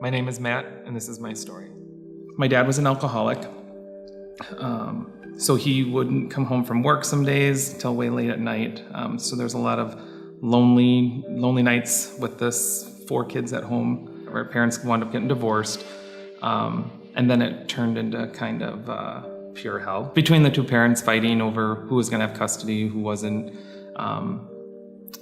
My name is Matt, and this is my story. My dad was an alcoholic, so he wouldn't come home from work some days till way late at night. So there's a lot of lonely nights with this 4 kids at home. Our parents wound up getting divorced, and then it turned into kind of pure hell. Between the 2 parents fighting over who was going to have custody, who wasn't,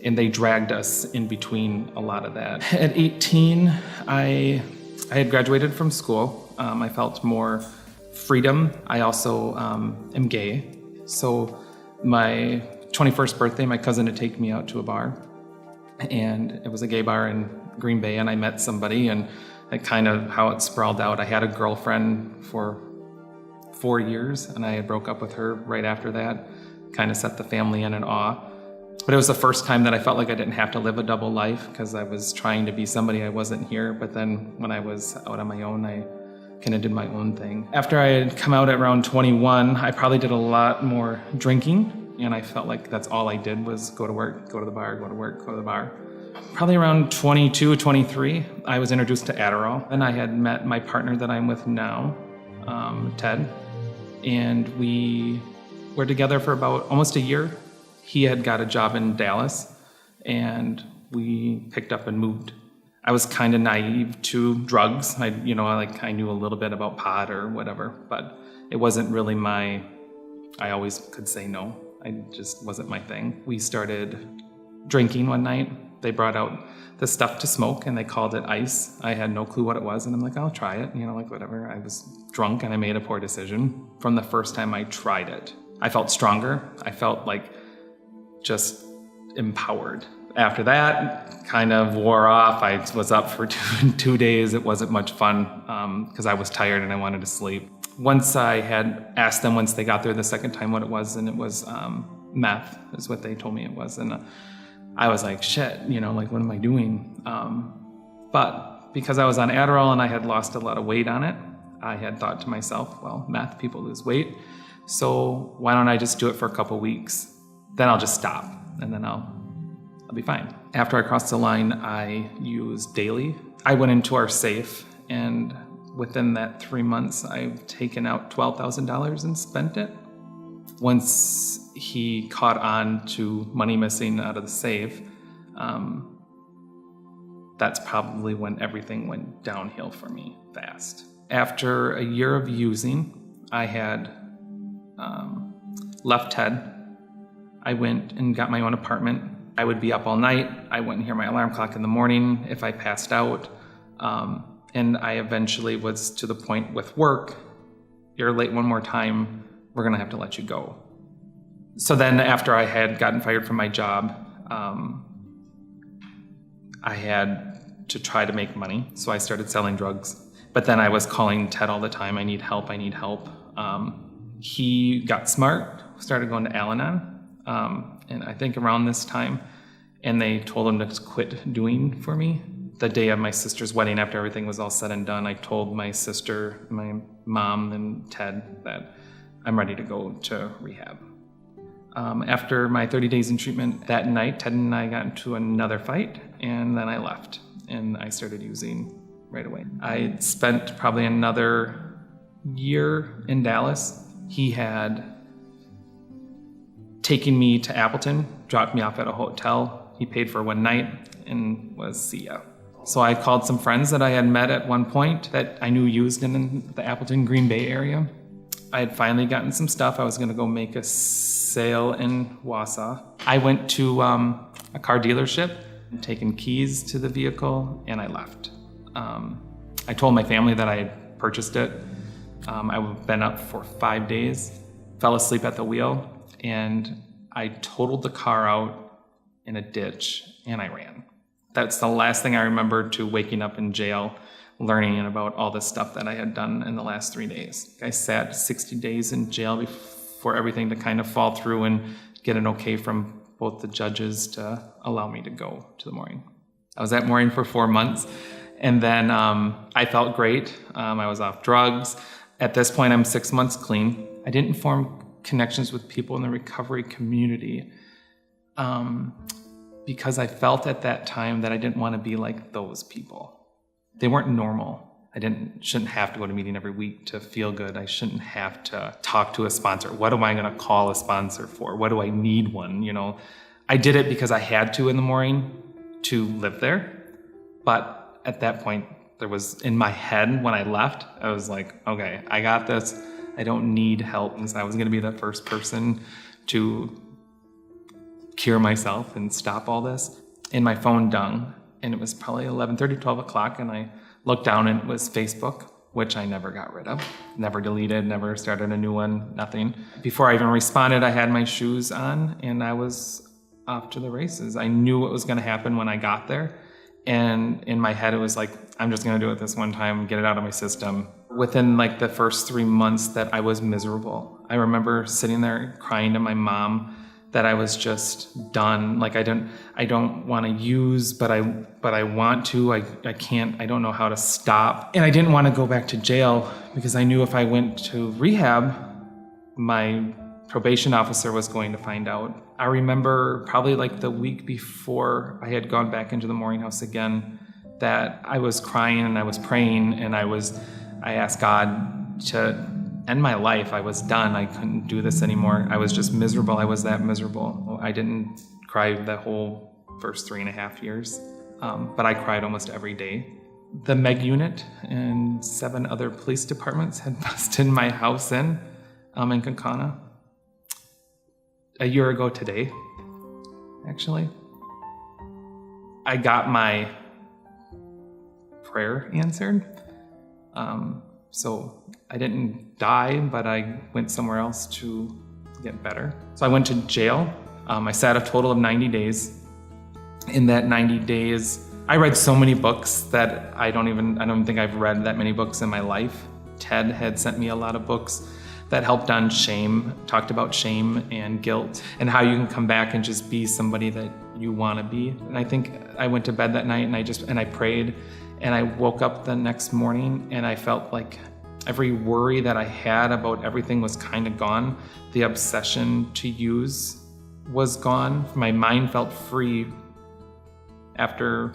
and they dragged us in between a lot of that. At 18, I had graduated from school. I felt more freedom. I also am gay. So my 21st birthday, my cousin would take me out to a bar. And it was a gay bar in Green Bay, and I met somebody, and it kind of how it sprawled out. I had a girlfriend for 4 years, and I had broke up with her right after that. Kind of set the family in awe. But it was the first time that I felt like I didn't have to live a double life, because I was trying to be somebody I wasn't here. But then when I was out on my own, I kind of did my own thing. After I had come out at around 21, I probably did a lot more drinking, and I felt like that's all I did was go to work, go to the bar, go to work, go to the bar. Probably around 22, 23, I was introduced to Adderall. And I had met my partner that I'm with now, Ted, and we were together for about almost a year. He had got a job in Dallas, and we picked up and moved. I was kind of naive to drugs. I knew a little bit about pot or whatever, but it wasn't really I always could say no. It just wasn't my thing. We started drinking one night. They brought out the stuff to smoke, and they called it ice. I had no clue what it was, and I'm like, I'll try it, whatever. I was drunk, and I made a poor decision. From the first time I tried it, I felt stronger. I felt like just empowered. After that, kind of wore off. I was up for 2 days. It wasn't much fun because I was tired and I wanted to sleep. Once I had asked them, once they got there the second time, what it was, and it was meth is what they told me it was. And I was like, shit, what am I doing? But because I was on Adderall and I had lost a lot of weight on it, I had thought to myself, well, meth, people lose weight. So why don't I just do it for a couple weeks? Then I'll just stop, and then I'll be fine. After I crossed the line, I used daily. I went into our safe, and within that 3 months, I've taken out $12,000 and spent it. Once he caught on to money missing out of the safe, that's probably when everything went downhill for me fast. After a year of using, I had left Ted. I went and got my own apartment. I would be up all night. I wouldn't hear my alarm clock in the morning if I passed out. And I eventually was to the point with work, you're late one more time, we're gonna have to let you go. So then after I had gotten fired from my job, I had to try to make money. So I started selling drugs. But then I was calling Ted all the time, I need help. He got smart, started going to Al-Anon. And I think around this time, and they told him to quit doing for me. The day of my sister's wedding, after everything was all said and done, I told my sister, my mom, and Ted that I'm ready to go to rehab. After my 30 days in treatment, that night, Ted and I got into another fight, and then I left, and I started using right away. I spent probably another year in Dallas. He had taken me to Appleton, dropped me off at a hotel. He paid for one night and was see ya. So I called some friends that I had met at one point that I knew used in the Appleton, Green Bay area. I had finally gotten some stuff. I was gonna go make a sale in Wausau. I went to a car dealership, taken keys to the vehicle, and I left. I told my family that I had purchased it. I've been up for 5 days, fell asleep at the wheel, and I totaled the car out in a ditch, and I ran. That's the last thing I remember to waking up in jail, learning about all the stuff that I had done in the last 3 days. I sat 60 days in jail for everything to kind of fall through and get an okay from both the judges to allow me to go to the mooring. I was at mooring for 4 months, and then I felt great. I was off drugs. At this point, I'm 6 months clean. I didn't form connections with people in the recovery community because I felt at that time that I didn't want to be like those people. They weren't normal. I shouldn't have to go to a meeting every week to feel good. I shouldn't have to talk to a sponsor. What am I going to call a sponsor for? What do I need one? I did it because I had to in the morning to live there. But at that point, there was in my head when I left, I was like, okay, I got this. I don't need help. I was going to be the first person to cure myself and stop all this. And my phone rung, and it was probably 11:30, 12 o'clock, and I looked down and it was Facebook, which I never got rid of, never deleted, never started a new one, nothing. Before I even responded, I had my shoes on and I was off to the races. I knew what was going to happen when I got there. And in my head, it was like, I'm just going to do it this one time, get it out of my system. Within like the first 3 months that I was miserable, I remember sitting there crying to my mom that I was just done. Like I don't want to use, but I want to. I can't. I don't know how to stop. And I didn't want to go back to jail because I knew if I went to rehab, my probation officer was going to find out. I remember probably like the week before I had gone back into the mooring house again, that I was crying and I was praying and I asked God to end my life. I was done. I couldn't do this anymore. I was just miserable. I was that miserable. I didn't cry the whole first 3.5 years, but I cried almost every day. The MEG unit and 7 other police departments had busted my house in Kaukauna a year ago today, actually. I got my prayer answered. So I didn't die, but I went somewhere else to get better. So I went to jail. I sat a total of 90 days. In that 90 days, I read so many books that I don't think I've read that many books in my life. Ted had sent me a lot of books that helped on shame, talked about shame and guilt and how you can come back and just be somebody that you want to be. And I think I went to bed that night and I prayed, and I woke up the next morning and I felt like every worry that I had about everything was kind of gone. The obsession to use was gone. My mind felt free after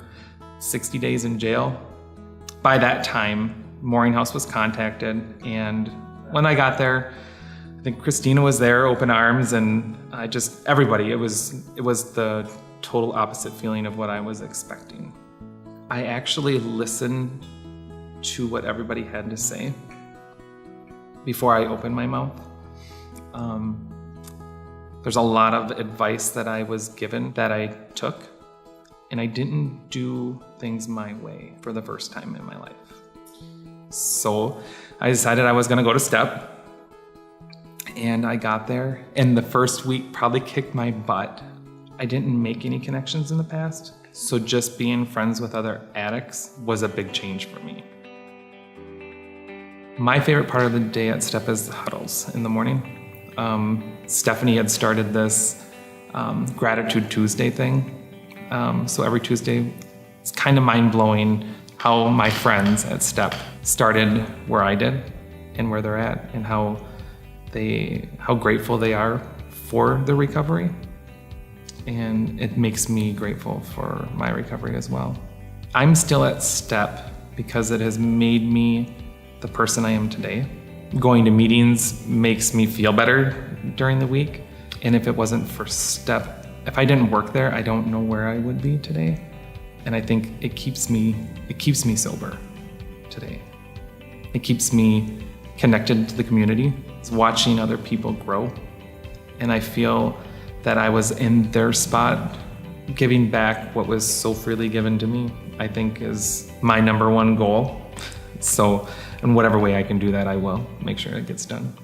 60 days in jail. By that time, Mooring House was contacted, and when I got there, I think Christina was there, open arms, and everybody. It was the total opposite feeling of what I was expecting. I actually listened to what everybody had to say before I opened my mouth. There's a lot of advice that I was given that I took, and I didn't do things my way for the first time in my life. So I decided I was going to go to STEP, and I got there, and the first week probably kicked my butt. I didn't make any connections in the past, so just being friends with other addicts was a big change for me. My favorite part of the day at STEP is the huddles in the morning. Stephanie had started this Gratitude Tuesday thing. So every Tuesday, it's kind of mind-blowing how my friends at STEP started where I did and where they're at, and how grateful they are for the recovery. And it makes me grateful for my recovery as well. I'm still at STEP because it has made me the person I am today. Going to meetings makes me feel better during the week. And if it wasn't for STEP, if I didn't work there, I don't know where I would be today. And I think it keeps me sober today. It keeps me connected to the community. It's watching other people grow. And I feel that I was in their spot, giving back what was so freely given to me, I think is my number one goal. So in whatever way I can do that, I will make sure it gets done.